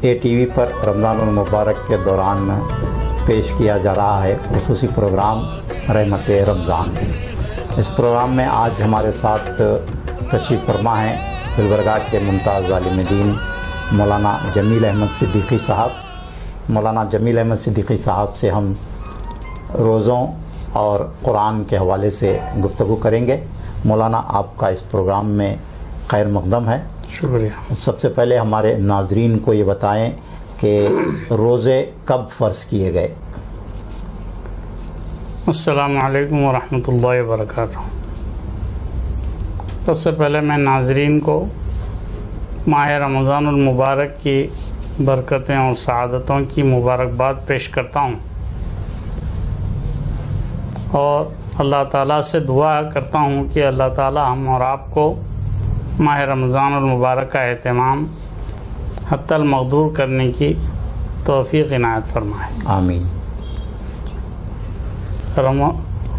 A T V پر رمضان المبارک کے دوران پیش کیا جا رہا ہے خصوصی پروگرام رحمت رمضان۔ اس پروگرام میں آج ہمارے ساتھ تشریف فرما ہیں گلبرگہ کے ممتاز عالم دین مولانا جمیل احمد صدیقی صاحب۔ مولانا جمیل احمد صدیقی صاحب سے ہم روزوں اور قرآن کے حوالے سے گفتگو کریں گے۔ مولانا آپ کا اس پروگرام میں خیر مقدم ہے۔ شکریہ۔ سب سے پہلے ہمارے ناظرین کو یہ بتائیں کہ روزے کب فرض کیے گئے؟ السلام علیکم ورحمۃ اللہ وبرکاتہ۔ سب سے پہلے میں ناظرین کو ماہ رمضان المبارک کی برکتیں اور سعادتوں کی مبارکباد پیش کرتا ہوں اور اللہ تعالیٰ سے دعا کرتا ہوں کہ اللہ تعالیٰ ہم اور آپ کو ماہ رمضان المبارک کا اہتمام حتی المقدور کرنے کی توفیق عنایت فرمائے، آمین۔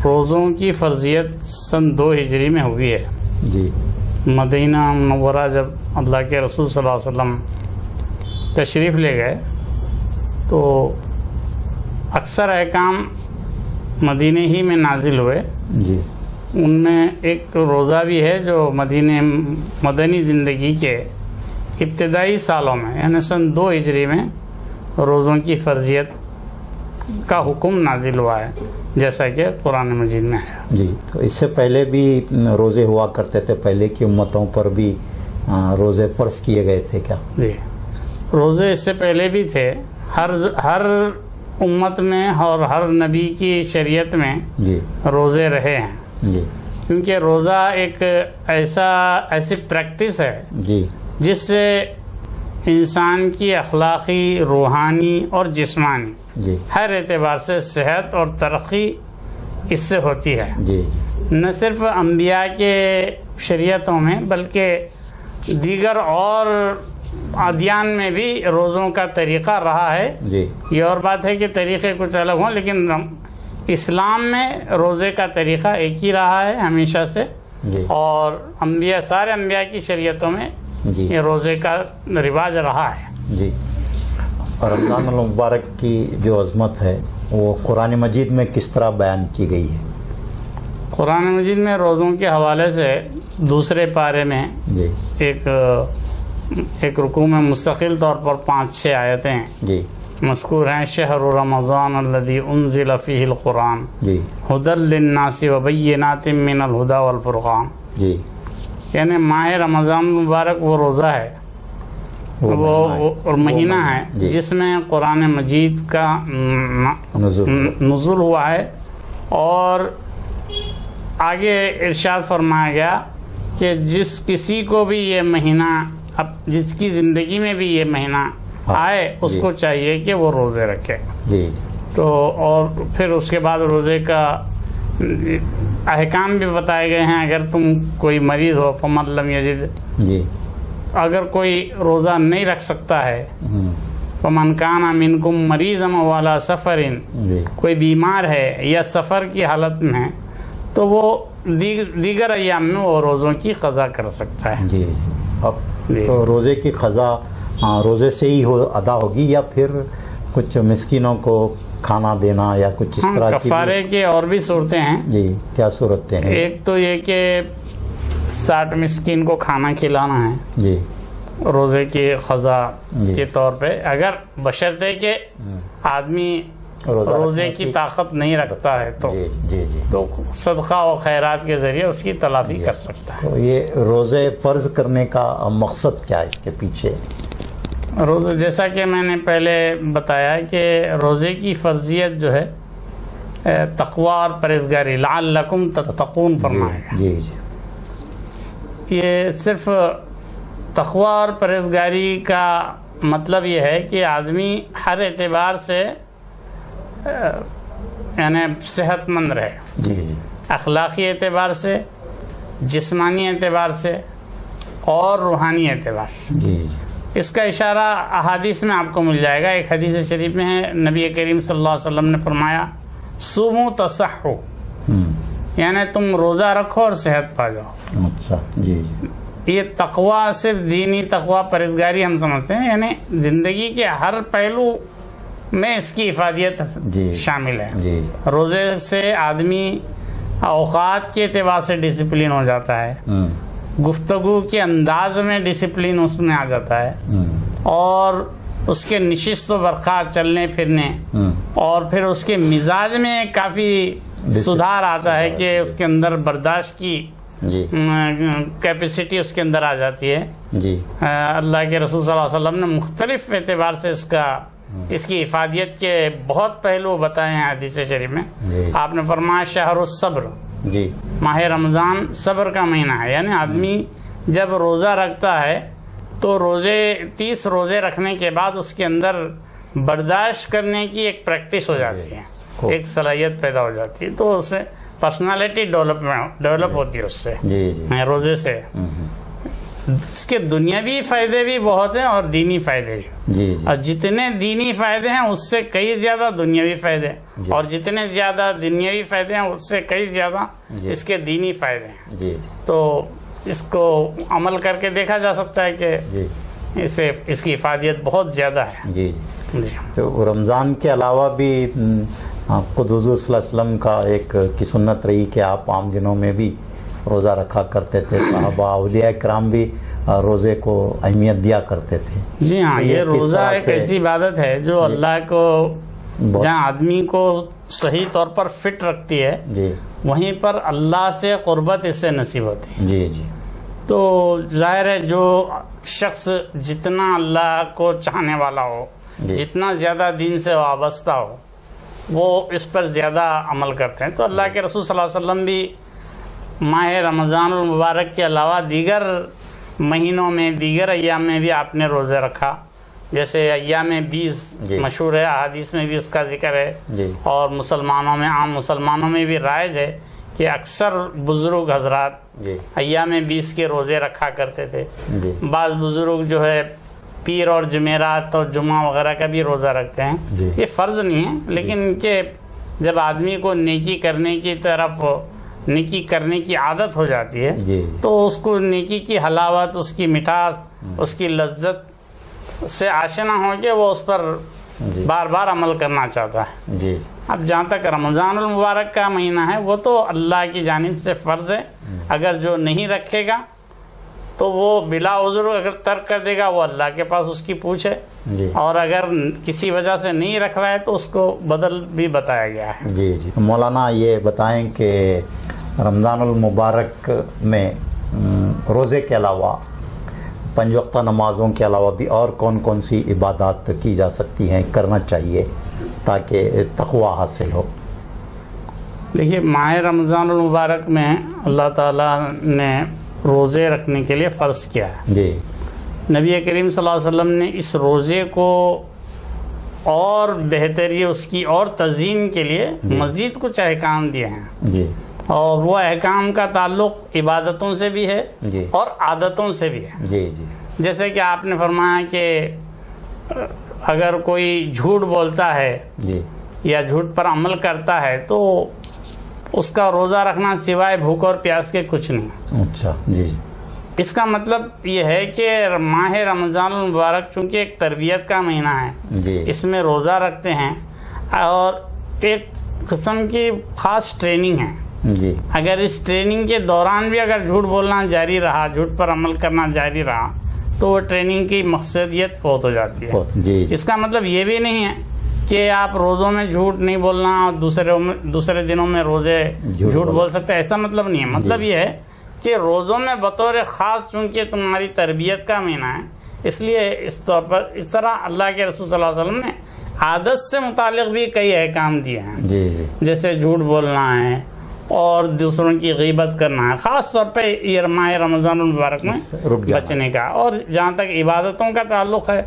روزوں کی فرضیت سن 2 ہجری میں ہوئی ہے۔ جی۔ مدینہ منورہ جب اللہ کے رسول صلی اللہ علیہ وسلم تشریف لے گئے تو اکثر احکام مدینہ ہی میں نازل ہوئے۔ جی۔ ان میں ایک روزہ بھی ہے جو مدنی زندگی کے ابتدائی سالوں میں یعنی سن 2 ہجری میں روزوں کی فرضیت کا حکم نازل ہوا ہے، جیسا کہ قرآن مجید میں ہے۔ جی، تو اس سے پہلے بھی روزے ہوا کرتے تھے، پہلے کی امتوں پر بھی روزے فرض کیے گئے تھے کیا؟ جی، روزے اس سے پہلے بھی تھے، ہر امت میں اور ہر نبی کی شریعت میں جی روزے رہے ہیں۔ جی، کیونکہ روزہ ایک ایسی پریکٹس ہے جی جس سے انسان کی اخلاقی، روحانی اور جسمانی جی ہر اعتبار سے صحت اور ترقی اس سے ہوتی ہے۔ جی نہ صرف انبیاء کے شریعتوں میں بلکہ دیگر اور ادیان میں بھی روزوں کا طریقہ رہا ہے۔ جی یہ اور بات ہے کہ طریقے کچھ الگ ہوں، لیکن اسلام میں روزے کا طریقہ ایک ہی رہا ہے ہمیشہ سے، جی اور سارے انبیاء کی شریعتوں میں جی یہ روزے کا رواج رہا ہے۔ جی۔ اور رمضان المبارک کی جو عظمت ہے وہ قرآن مجید میں کس طرح بیان کی گئی ہے؟ قرآن مجید میں روزوں کے حوالے سے 2 پارے میں جی ایک رکوع میں مستقل طور پر 5-6 آیتیں جی مذکور ہیں۔ شہر رمضان الذی انزل فیہ القرآن جی ھدی للناس وبینات من الھدی والفرقان۔ جی، یعنی ماہ رمضان مبارک وہ روزہ ہے، وہ مہینہ ہے جی جس میں قرآن مجید کا نزول ہوا ہے، اور آگے ارشاد فرمایا گیا کہ جس کسی کو بھی یہ مہینہ، جس کی زندگی میں بھی یہ مہینہ آئے اس کو چاہیے کہ وہ روزے رکھے۔ جی تو اور پھر اس کے بعد روزے کا احکام بھی بتائے گئے ہیں۔ اگر تم کوئی مریض ہو فمن لم یجد، جی، اگر کوئی روزہ نہیں رکھ سکتا ہے، فمن کان منکم مریضا او علی سفر، جی کوئی بیمار ہے یا سفر کی حالت میں ہے تو وہ دیگر ایام میں وہ روزوں کی قضا کر سکتا ہے۔ جی۔ اب تو روزے کی قضا روزے سے ہی ادا ہوگی یا پھر کچھ مسکینوں کو کھانا دینا یا کچھ اس طرح کی؟ کفارے کے اور بھی صورتیں ہیں۔ جی، کیا صورتیں ہیں؟ ایک تو یہ کہ 60 مسکین کو کھانا کھلانا ہے جی روزے کی قضا کے طور پہ، اگر بشرطے کہ آدمی روزے کی طاقت نہیں رکھتا ہے تو جی جی جی تو صدقہ و خیرات کے ذریعے اس کی تلافی کر سکتا ہے۔ تو یہ روزے فرض کرنے کا مقصد کیا ہے اس کے پیچھے؟ روزے، جیسا کہ میں نے پہلے بتایا کہ روزے کی فرضیت جو ہے تقوی اور پرہیزگاری، لعلکم تتقون فرمایا گیا۔ جی جی، یہ صرف تقوی اور پرہیزگاری کا مطلب یہ ہے کہ آدمی ہر اعتبار سے یعنی صحت مند رہے، جی جی، اخلاقی اعتبار سے، جسمانی اعتبار سے اور روحانی اعتبار سے۔ جی جی، اس کا اشارہ احادیث میں آپ کو مل جائے گا۔ ایک حدیث شریف میں ہے، نبی کریم صلی اللہ علیہ وسلم نے فرمایا صوموا تصحوا، یعنی تم روزہ رکھو اور صحت پا جاؤ۔ اچھا، جی یہ تقوی صرف دینی تقوی پرہیزگاری ہم سمجھتے ہیں، یعنی زندگی کے ہر پہلو میں اس کی افادیت جی شامل ہے. جی روزے سے آدمی اوقات کے اعتبار سے ڈسپلن ہو جاتا ہے، گفتگو کے انداز میں ڈسپلن اس میں آ جاتا ہے، اور اس کے نشست و برخاست چلنے پھرنے اور پھر اس کے مزاج میں کافی سدھار آتا ہے کہ اس کے اندر برداشت کی جی کیپیسٹی اس کے اندر آ جاتی ہے. جی اللہ کے رسول صلی اللہ علیہ وسلم نے مختلف اعتبار سے اس کی افادیت کے بہت پہلو بتائے ہیں حدیث شریف میں. جی آپ نے فرمایا شہر الصبر، جی ماہ رمضان صبر کا مہینہ ہے. یعنی آدمی جب روزہ رکھتا ہے تو 30 روزے رکھنے کے بعد اس کے اندر برداشت کرنے کی ایک پریکٹس ہو جاتی ہے، ایک صلاحیت پیدا ہو جاتی ہے، تو اس سے پرسنالٹی ڈیولپ ہوتی ہے اس سے، جی جی روزے سے. اس کے دنیاوی فائدے بھی بہت ہیں اور دینی فائدے بھی، جی جی اور جتنے دینی فائدے ہیں اس سے کئی زیادہ دنیاوی فائدے ہیں، اور جتنے زیادہ دنیاوی فائدے ہیں اس سے کئی زیادہ اس کے دینی فائدے ہیں. جی تو اس کو عمل کر کے دیکھا جا سکتا ہے کہ جی اس کی افادیت بہت زیادہ ہے. جی جی تو رمضان کے علاوہ بھی خود حضور صلی اللہ علیہ وسلم کا ایک کی سنت رہی کہ آپ عام دنوں میں بھی روزہ رکھا کرتے تھے. صحابہ اولیاء کرام بھی روزے کو اہمیت دیا کرتے تھے. جی ہاں، یہ کس روزہ طرح ایک سے ایسی عبادت ہے جو اللہ کو جہاں آدمی کو صحیح طور پر فٹ رکھتی ہے جی وہیں پر اللہ سے قربت اس سے نصیب ہوتی ہے. جی جی تو ظاہر ہے جو شخص جتنا اللہ کو چاہنے والا ہو، جتنا زیادہ دین سے وابستہ ہو، وہ اس پر زیادہ عمل کرتے ہیں. تو اللہ کے رسول صلی اللہ علیہ وسلم بھی ماہ رمضان المبارک کے علاوہ دیگر مہینوں میں، دیگر ایام میں بھی آپ نے روزے رکھا. جیسے ایام 20 مشہور ہے، احادیث میں بھی اس کا ذکر ہے، اور مسلمانوں میں، عام مسلمانوں میں بھی رائج ہے کہ اکثر بزرگ حضرات ایام 20 کے روزے رکھا کرتے تھے. بعض بزرگ جو ہے پیر اور جمعرات اور جمعہ وغیرہ کا بھی روزہ رکھتے ہیں. یہ فرض نہیں ہے، لیکن ان کے جب آدمی کو نیکی کرنے کی طرف، نیکی کرنے کی عادت ہو جاتی ہے تو اس کو نیکی کی حلاوت، اس کی مٹھاس، اس کی لذت سے آشنا ہو کے وہ اس پر بار بار عمل کرنا چاہتا ہے. جی اب جہاں تک رمضان المبارک کا مہینہ ہے وہ تو اللہ کی جانب سے فرض ہے. اگر جو نہیں رکھے گا تو وہ بلا عذر اگر ترک کر دے گا، وہ اللہ کے پاس اس کی پوچھ ہے، اور اگر کسی وجہ سے نہیں رکھ رہا ہے تو اس کو بدل بھی بتایا گیا ہے. جی جی مولانا یہ بتائیں کہ رمضان المبارک میں روزے کے علاوہ 5 وقتہ نمازوں کے علاوہ بھی اور کون کون سی عبادات کی جا سکتی ہیں، کرنا چاہیے تاکہ تقوی حاصل ہو؟ دیکھیے، ماہ رمضان المبارک میں اللہ تعالیٰ نے روزے رکھنے کے لیے فرض کیا ہے. جی نبی کریم صلی اللہ علیہ وسلم نے اس روزے کو اور بہتری، اس کی اور تزئین کے لیے مزید کچھ احکام دیے ہیں. جی اور وہ احکام کا تعلق عبادتوں سے بھی ہے اور عادتوں سے بھی ہے. جی جی جیسے کہ آپ نے فرمایا کہ اگر کوئی جھوٹ بولتا ہے جی یا جھوٹ پر عمل کرتا ہے تو اس کا روزہ رکھنا سوائے بھوک اور پیاس کے کچھ نہیں. اچھا جی اس کا مطلب یہ ہے کہ ماہ رمضان المبارک چونکہ ایک تربیت کا مہینہ ہے، جی اس میں روزہ رکھتے ہیں اور ایک قسم کی خاص ٹریننگ ہے. جی اگر اس ٹریننگ کے دوران بھی اگر جھوٹ بولنا جاری رہا، جھوٹ پر عمل کرنا جاری رہا، تو وہ ٹریننگ کی مقصدیت فوت ہو جاتی ہے. جی اس کا مطلب یہ بھی نہیں ہے کہ آپ روزوں میں جھوٹ نہیں بولنا اور دوسرے دنوں میں روزے جھوٹ بول سکتے، ایسا مطلب نہیں ہے. مطلب یہ ہے کہ روزوں میں بطور خاص چونکہ تمہاری تربیت کا مہینہ ہے، اس لیے اس طور پر اس طرح اللہ کے رسول صلی اللہ علیہ وسلم نے عادت سے متعلق بھی کئی احکام دیے ہیں. جی جیسے جھوٹ بولنا ہے اور دوسروں کی غیبت کرنا ہے، خاص طور پہ یہ ماہ رمضان المبارک میں بچنے کا. اور جہاں تک عبادتوں کا تعلق ہے،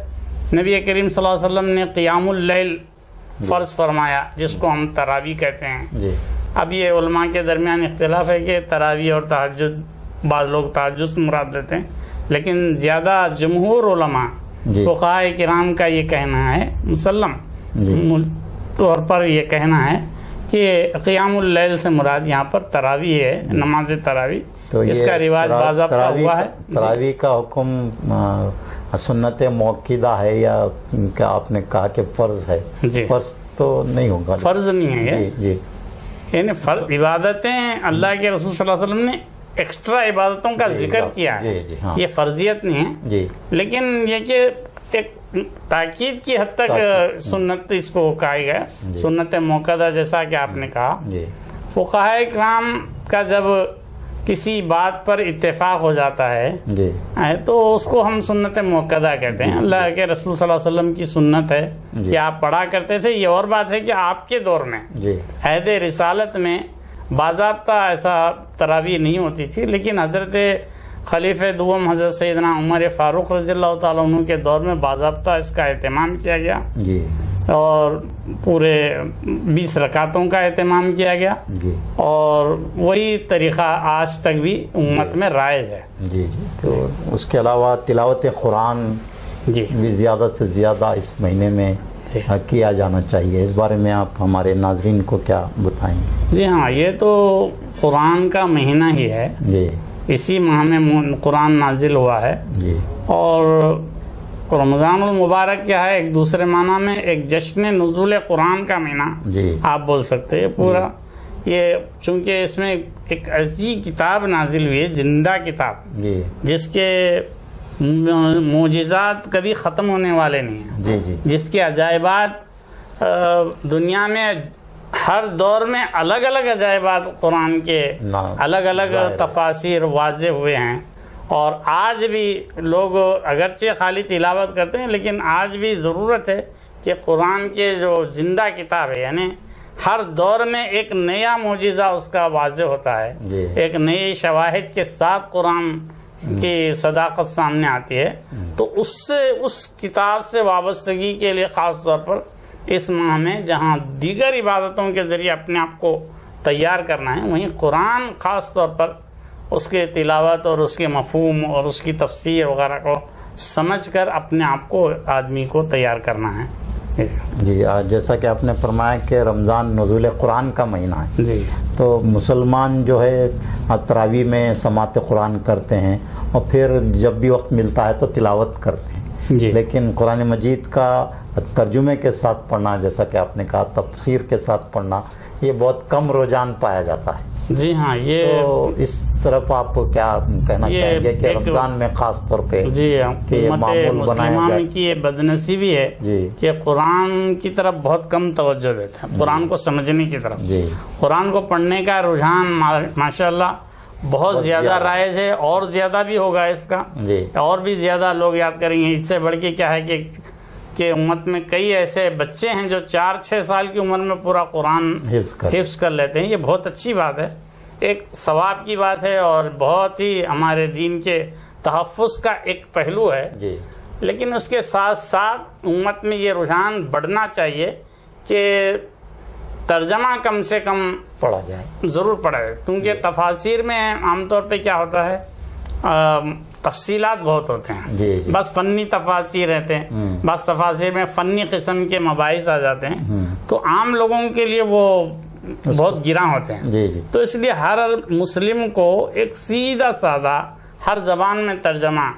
نبی کریم صلی اللہ علیہ وسلم نے قیام اللیل فرض فرمایا، جس کو ہم تراویح کہتے ہیں. جی اب یہ علماء کے درمیان اختلاف ہے کہ تراویح اور تہجد، بعض لوگ تہجد مراد دیتے ہیں، لیکن زیادہ جمہور علماء فقہاء کرام کا یہ کہنا ہے، مسلم طور پر یہ کہنا ہے کہ قیام اللیل سے مراد یہاں پر تراویح ہے، نماز تراویح. تو اس یہ کا رواج باضابطہ ہوا ہے. تراویح کا حکم سنت موقدہ ہے یا کہ آپ نے کہا کہ فرض ہے؟ جی. فرض تو نہیں ہوگا. فرض نہیں ہے یہ. جی. یعنی عبادتیں اللہ کے رسول صلی اللہ علیہ وسلم نے ایکسٹرا عبادتوں کا ذکر کیا ہے. جی ہاں. یہ فرضیت نہیں ہے. جی. لیکن یہ کہ ایک تاکید کی حد تک سنت اس کو کہا گیا. سنت موقدہ جیسا کہ آپ نے کہا. جی. فقہائے کرام کا جب کسی بات پر اتفاق ہو جاتا ہے جی. تو اس کو ہم سنت موقدہ کہتے ہیں. اللہ کے رسول صلی اللہ علیہ وسلم کی سنت ہے کہ آپ پڑھا کرتے تھے. یہ اور بات ہے کہ آپ کے دور میں عہد رسالت میں باضابطہ ایسا تراویح نہیں ہوتی تھی، لیکن حضرت خلیفہ دوم حضرت سیدنا عمر فاروق رضی اللہ تعالیٰ عنہ کے دور میں باضابطہ اس کا اہتمام کیا گیا. جی. اور پورے 20 رکعتوں کا اہتمام کیا گیا. جی. اور وہی طریقہ آج تک بھی امت میں رائج ہے. جی. تو اس کے علاوہ تلاوت قرآن جی بھی زیادہ سے زیادہ اس مہینے میں کیا جانا چاہیے. اس بارے میں آپ ہمارے ناظرین کو کیا بتائیں؟ جی ہاں، یہ تو قرآن کا مہینہ ہی ہے. جی. اسی ماہ میں قرآن نازل ہوا ہے. جی. اور رمضان المبارک کیا ہے، ایک دوسرے معنی میں ایک جشن نزول قرآن کا مہینہ جی آپ بول سکتے ہیں پورا. یہ چونکہ اس میں ایک ایسی کتاب نازل ہوئی ہے، زندہ کتاب، جی جس کے معجزات کبھی ختم ہونے والے نہیں ہیں. جی. جی. جس کے عجائبات دنیا میں ہر دور میں الگ الگ عجائبات قرآن کے الگ الگ تفاسیر واضح ہوئے ہیں. اور آج بھی لوگ اگرچہ خالی تلاوت کرتے ہیں، لیکن آج بھی ضرورت ہے کہ قرآن کے جو زندہ کتاب ہے، یعنی ہر دور میں ایک نیا معجزہ اس کا واضح ہوتا ہے. ایک نئی شواہد کے ساتھ قرآن کی صداقت سامنے آتی ہے. تو اس کتاب سے وابستگی کے لیے خاص طور پر اس ماہ میں جہاں دیگر عبادتوں کے ذریعے اپنے آپ کو تیار کرنا ہے، وہیں قرآن خاص طور پر اس کے تلاوت اور اس کے مفہوم اور اس کی تفسیر وغیرہ کو سمجھ کر اپنے آپ کو آدمی کو تیار کرنا ہے. جی. جیسا کہ آپ نے فرمایا کہ رمضان نزول قرآن کا مہینہ ہے. جی. تو مسلمان جو ہے تراویح میں سماعت قرآن کرتے ہیں اور پھر جب بھی وقت ملتا ہے تو تلاوت کرتے ہیں. جی. لیکن قرآن مجید کا ترجمے کے ساتھ پڑھنا، جیسا کہ آپ نے کہا تفسیر کے ساتھ پڑھنا، یہ بہت کم رجحان پایا جاتا ہے. جی ہاں. یہ تو اس طرف آپ کیا کہنا چاہیں گے کہ رمضان میں خاص طور پہ جی امت مسلمان کی یہ بدنصیبی ہے کہ قرآن کی طرف بہت کم توجہ دیتے ہیں، قرآن کو سمجھنے کی طرف. قرآن کو پڑھنے کا رجحان ماشاءاللہ بہت زیادہ رائج ہے، اور زیادہ بھی ہوگا اس کا. اور بھی زیادہ لوگ یاد کریں گے. اس سے بڑھ کے کیا ہے کہ امت میں کئی ایسے بچے ہیں جو 4-6 سال کی عمر میں پورا قرآن حفظ کر لیتے ہیں. یہ بہت اچھی بات ہے، ایک ثواب کی بات ہے، اور بہت ہی ہمارے دین کے تحفظ کا ایک پہلو ہے. لیکن اس کے ساتھ ساتھ امت میں یہ رجحان بڑھنا چاہیے کہ ترجمہ کم سے کم پڑھا جائے، ضرور پڑھا جائے. کیونکہ تفاسیر میں عام طور پہ کیا ہوتا ہے، تفصیلات بہت ہوتے ہیں. بس فنی تفاسیر رہتے ہیں، بس تفاسیر میں فنی قسم کے مباحث آ جاتے ہیں، تو عام لوگوں کے لیے وہ بہت گراں ہوتے ہیں. تو اس لیے ہر مسلم کو ایک سیدھا سادہ ہر زبان میں ترجمہ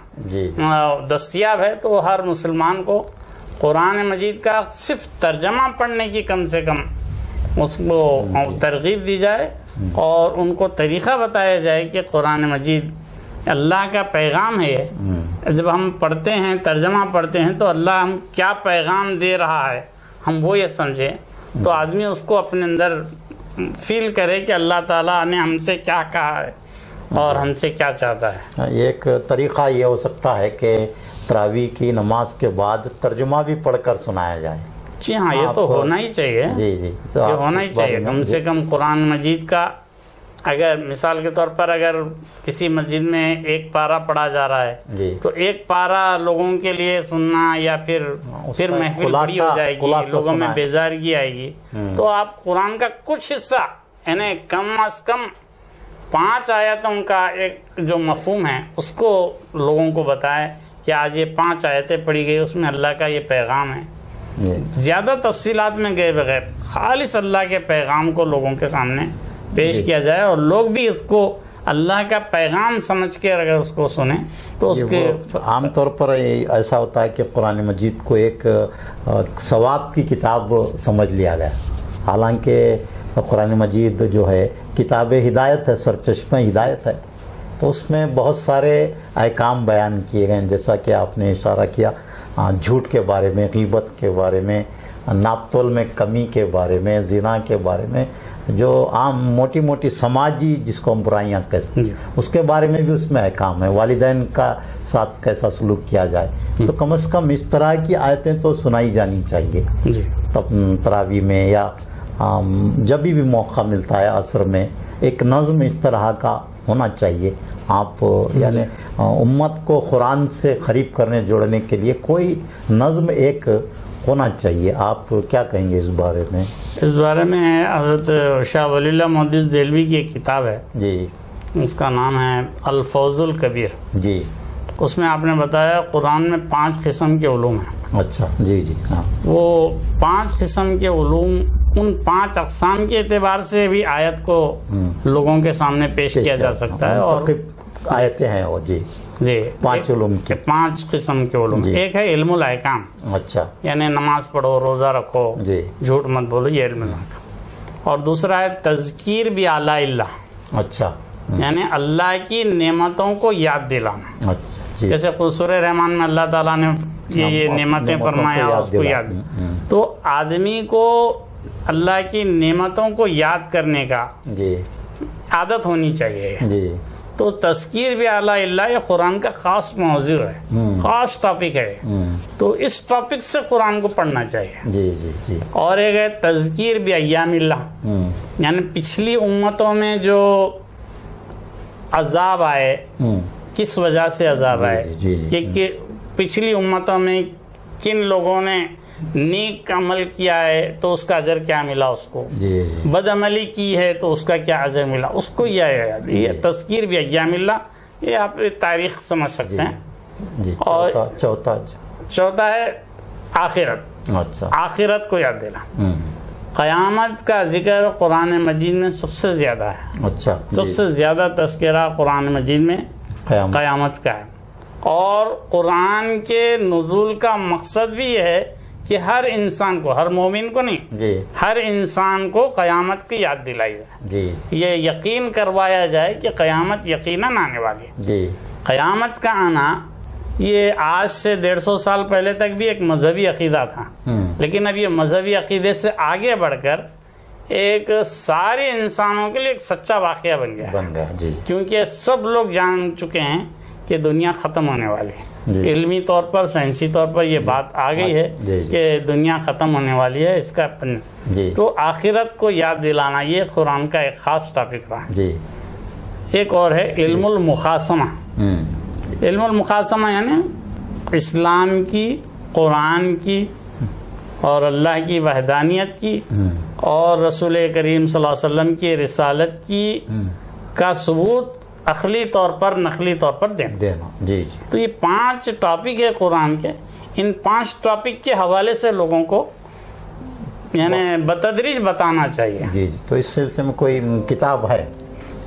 دستیاب ہے. تو ہر مسلمان کو قرآن مجید کا صرف ترجمہ پڑھنے کی کم سے کم اس کو ترغیب دی جائے، اور ان کو طریقہ بتایا جائے کہ قرآن مجید اللہ کا پیغام ہے. جب ہم پڑھتے ہیں، ترجمہ پڑھتے ہیں، تو اللہ ہم کیا پیغام دے رہا ہے ہم وہ یہ سمجھیں، تو آدمی اس کو اپنے اندر فیل کرے کہ اللہ تعالیٰ نے ہم سے کیا کہا ہے اور ہم سے کیا چاہتا ہے. یہ طریقہ یہ ہو سکتا ہے کہ تراویح کی نماز کے بعد ترجمہ بھی پڑھ کر سنایا جائے. جی ہاں، یہ تو ہونا ہی چاہیے. یہ ہونا ہی چاہیے. کم سے کم قرآن مجید کا اگر مثال کے طور پر اگر کسی مسجد میں ایک پارہ پڑھا جا رہا ہے تو ایک پارہ لوگوں کے لیے سننا، یا پھر محفل بڑی ہو جائے گی، لوگوں میں بیزارگی آئے گی. تو آپ قرآن کا کچھ حصہ، یعنی کم از کم 5 آیتوں کا ایک جو مفہوم ہے اس کو لوگوں کو بتائیں کہ آج یہ 5 آیتیں پڑھی گئی، اس میں اللہ کا یہ پیغام ہے. زیادہ تفصیلات میں گئے بغیر خالص اللہ کے پیغام کو لوگوں کے سامنے پیش کیا جائے، اور لوگ بھی اس کو اللہ کا پیغام سمجھ کے اگر اس کو سنیں تو اس کے عام طور پر ایسا ہوتا ہے کہ قرآن مجید کو ایک ثواب کی کتاب سمجھ لیا گیا، حالانکہ قرآن مجید جو ہے کتاب ہدایت ہے، سرچشمہ ہدایت ہے، تو اس میں بہت سارے احکام بیان کیے گئے ہیں، جیسا کہ آپ نے اشارہ کیا جھوٹ کے بارے میں، غیبت کے بارے میں، ناپ تول میں کمی کے بارے میں، زنا کے بارے میں، جو عام موٹی موٹی سماجی جس کو ہم برائیاں کہہ سکتے ہیں اس کے بارے میں بھی اس میں احکام ہے، والدین کا ساتھ کیسا سلوک کیا جائے، تو کم از کم اس طرح کی آیتیں تو سنائی جانی چاہیے تراویح میں، یا جب بھی موقع ملتا ہے عصر میں ایک نظم اس طرح کا ہونا چاہیے۔ آپ یعنی امت کو قرآن سے قریب کرنے جوڑنے کے لیے کوئی نظم ایک ہونا چاہیے، آپ کیا کہیں گے اس بارے میں؟ اس بارے میں حضرت شاہ ولی اللہ محدث دہلوی کی ایک کتاب ہے جی، اس کا نام ہے الفوز الکبیر، جی، اس میں آپ نے بتایا قرآن میں 5 قسم کے علوم ہیں۔ اچھا، جی جی، ہاں، وہ 5 قسم کے علوم ان 5 اقسام کے اعتبار سے بھی آیت کو لوگوں کے سامنے پیش کیا جا سکتا ہے، اور آیتیں ہیں وہ، جی، جی 5 علوم کے 5 قسم کے علوم۔ ایک ہے علم الاحکام، اچھا، یعنی نماز پڑھو، روزہ رکھو، جی، جھوٹ مت بولو، یہ علم الاحکام۔ اور دوسرا ہے تذکیر بآلاء اللہ، اچھا، یعنی اللہ کی نعمتوں کو یاد دلانا، اچھا، جی، جیسے سورہ رحمان میں اللہ تعالیٰ نے یہ نعمتیں فرمایا اس کو یاد، تو آدمی کو اللہ کی نعمتوں کو یاد کرنے کا جی، عادت ہونی چاہیے۔ جی، تو تذکیر بآلاء اللہ یہ قرآن کا خاص موضوع ہے، خاص ٹاپک ہے، تو اس ٹاپک سے قرآن کو پڑھنا چاہیے۔ جی، جی، جی، اور ایک ہے تذکیر بایام اللہ، یعنی پچھلی امتوں میں جو عذاب آئے، کس وجہ سے عذاب آئے، کہ پچھلی امتوں میں کن لوگوں نے نیک عمل کیا ہے تو اس کا اجر کیا ملا اس کو، بد عملی کی ہے تو اس کا کیا اجر ملا اس کو، یہ تذکیر بھی ایام اللہ، یہ آپ تاریخ سمجھ سکتے ہیں۔ اور چوتھا ہے آخرت، اچھا، آخرت کو یاد دینا۔ قیامت کا ذکر قرآن مجید میں سب سے زیادہ ہے، اچھا، سب سے زیادہ تذکرہ قرآن مجید میں قیامت کا ہے، اور قرآن کے نزول کا مقصد بھی یہ ہے کہ ہر انسان کو، ہر مومن کو نہیں، ہر انسان کو قیامت کی یاد دلائی جائے، یہ یقین کروایا جائے کہ قیامت یقیناً آنے والی ہے۔ قیامت کا آنا یہ آج سے 150 سال پہلے تک بھی ایک مذہبی عقیدہ تھا، لیکن اب یہ مذہبی عقیدے سے آگے بڑھ کر ایک سارے انسانوں کے لیے ایک سچا واقعہ بن گیا، کیونکہ سب لوگ جان چکے ہیں کہ دنیا ختم ہونے والی ہے، علمی طور پر، سائنسی طور پر یہ بات آ گئی ہے کہ دنیا ختم ہونے والی ہے، اس کا تو آخرت کو یاد دلانا یہ قرآن کا ایک خاص ٹاپک رہا۔ ایک اور ہے علم المخاصمہ، علم المخاصمہ یعنی اسلام کی، قرآن کی اور اللہ کی وحدانیت کی اور رسول کریم صلی اللہ علیہ وسلم کی رسالت کی کا ثبوت عقلی طور پر، نقلی طور پر دینا۔ جی، تو یہ 5 ٹاپک ہے قرآن کے، ان 5 ٹاپک کے حوالے سے لوگوں کو یعنی بتدریج بتانا چاہیے۔ جی، تو اس سلسلے میں کوئی کتاب ہے؟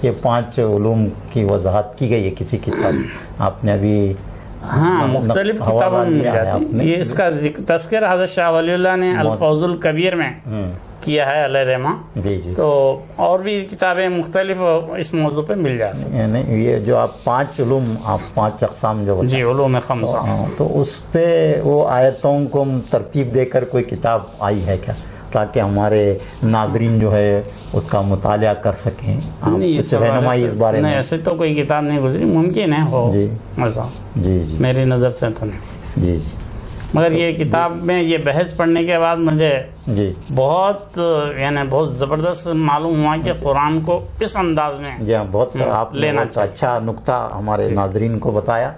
یہ 5 علوم کی وضاحت کی گئی ہے کسی کتاب؟ آپ نے ابھی ہاں مختلف کتابوں میں مل جاتی، یہ اس کا تذکر حضرت شاہ ولی اللہ نے الفوز الکبیر میں کیا ہے علیہ رحمہ، تو اور بھی کتابیں مختلف اس موضوع پہ مل جاتی ہیں۔ یعنی یہ جو آپ 5 علوم، آپ 5 اقسام جو جی علوم خمسہ، تو اس پہ وہ آیتوں کو ترتیب دے کر کوئی کتاب آئی ہے کیا، تاکہ ہمارے ناظرین جو ہے اس کا مطالعہ کر سکیں، رہنمائی اس بارے میں؟ ایسے تو کوئی کتاب نہیں گزری، ممکن ہے ہو ایسا، جی جی، میری نظر سے تو نہیں، جی جی، مگر یہ کتاب میں یہ بحث پڑھنے کے بعد مجھے جی بہت یعنی بہت زبردست معلوم ہوا کہ قرآن کو اس انداز میں جی ہاں، بہت آپ نے بہت اچھا نقطہ ہمارے ناظرین کو بتایا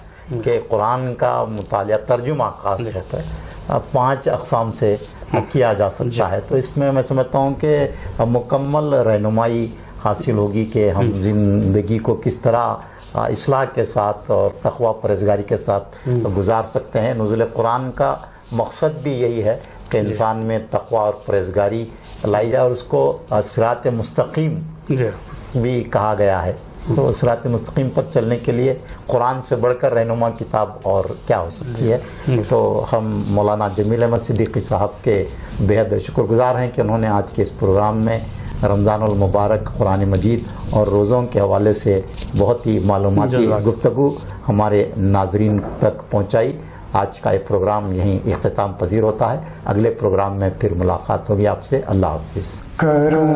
کہ قرآن کا مطالعہ، ترجمہ خاص طور پر 5 اقسام سے کیا جا سکتا ہے، تو اس میں میں سمجھتا ہوں کہ مکمل رہنمائی حاصل ہوگی کہ ہم زندگی کو کس طرح اصلاح کے ساتھ اور تقوی پرہیزگاری کے ساتھ گزار سکتے ہیں۔ نزول قرآن کا مقصد بھی یہی ہے کہ انسان میں تقوی اور پرہیزگاری لائی جائے، اور اس کو صراط مستقیم بھی کہا گیا ہے تو صراط مستقیم پر چلنے کے لیے قرآن سے بڑھ کر رہنما کتاب اور کیا ہو سکتی ہے. تو ہم مولانا جمیل احمد صدیقی صاحب کے بےحد شکر گزار ہیں کہ انہوں نے آج کے اس پروگرام میں رمضان المبارک، قرآن مجید اور روزوں کے حوالے سے بہت ہی معلوماتی گفتگو ہمارے ناظرین تک پہنچائی. آج کا یہ پروگرام یہیں اختتام پذیر ہوتا ہے. اگلے پروگرام میں پھر ملاقات ہوگی آپ سے. اللہ حافظ. کرم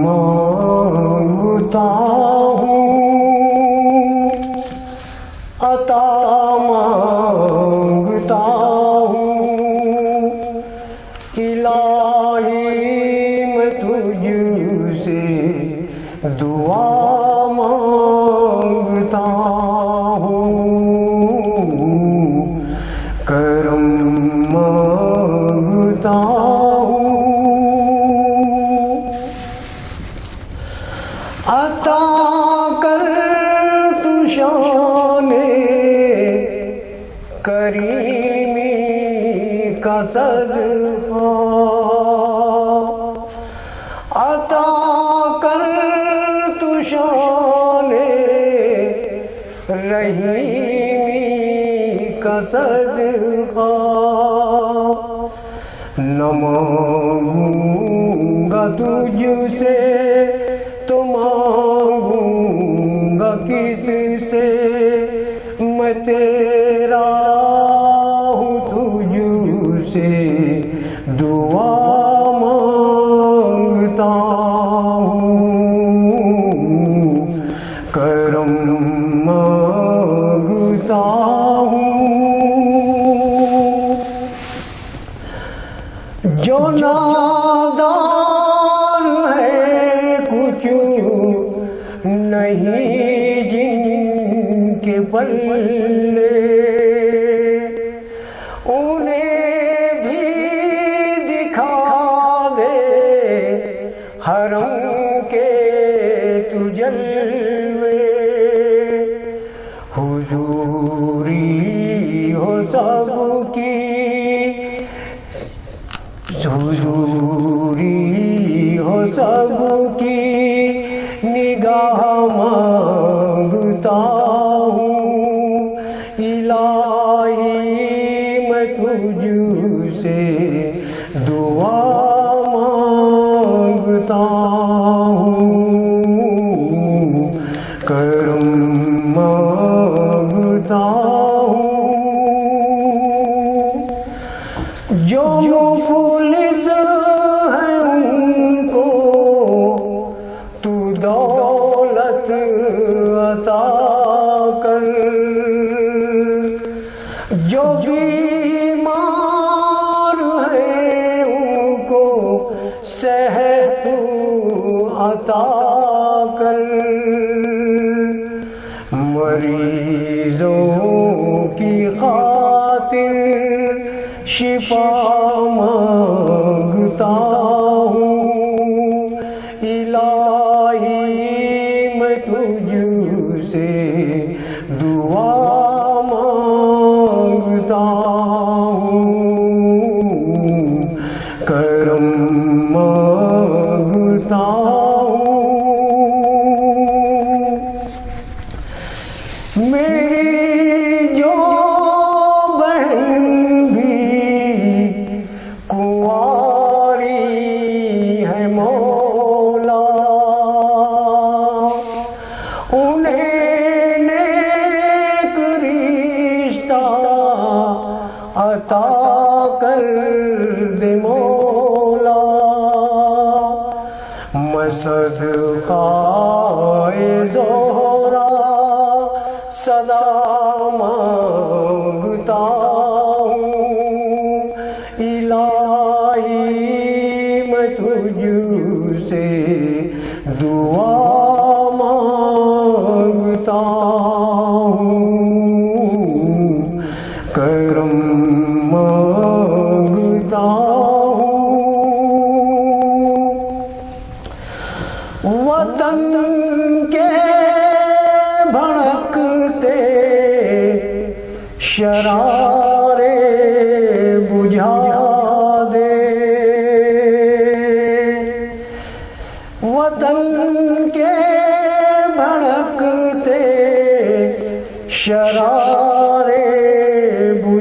مانگتا ہوں، عطا مانگتا ہوں، الہی میں تجھ سے دعا مانگتا ہوں، کرم مانگتا ہوں، عطا کر تو شان کریمی کا صدقہ، عطا کر تو شان رحیمی کا صدقہ، نہ مانگوں گا تجھ سے تو مانگوں گا کس سے، میں تیرا ہوں تجھ سے دعا مانگتا ہوں، کرم مانگتا ہوں، جو نادان ہے کچھ نہیں جن کے پلے، انہیں بھی دکھا دے حرم کے تو جلوے، حضوری ہو سب کی، حضوری ہو سب کی، نگاہ مانگتا ہوں، الہی میں تجھ سے دعا مانگتا ہوں، کرم مانگتا ہوں، جو مفلس ہیں ان کو تو دولت عطا کر، جو بیمار ہیں ان کو صحت عطا کر، مریضوں کی خاطر شفا مانگتا ہوں، الہی میں تجھ سے دعا مانگتا ہوں، کرم مانگتا ہوں، میری جو بہن بھی کنواری ہے مولا، انہیں نیک رشتہ عطا کر دے مولا، میں صدقہ زہرا صدا مانگتا ہوں، الہی میں تجھ سے دعا مانگتا ہوں، کرم مانگتا ہوں، وطن کے بھڑکتے شرارے بجھا دے، وطن کے بھڑک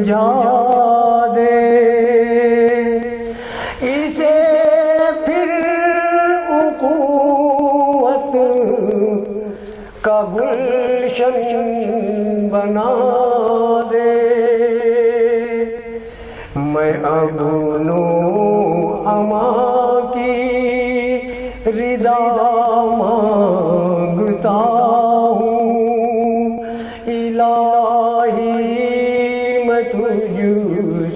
بجھا دے اسے پھر اخوت کا گلشن بنا دے میں اب نو اما کی رضا مانگتا ہوں الہی میں تجھ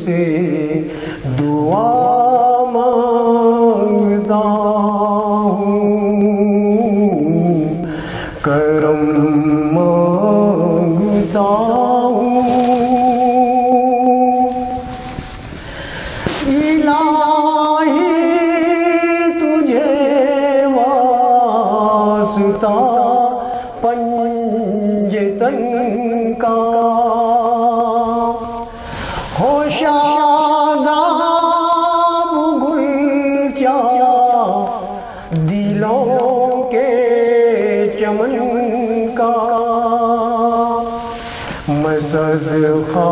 سے دعا مانگتا ہوں کرم مانگتا ہوں الہی تجھے واسطہ پنجتن کا ہو شاداب گل چاہ دلوں کے چمن کا میں صدقہ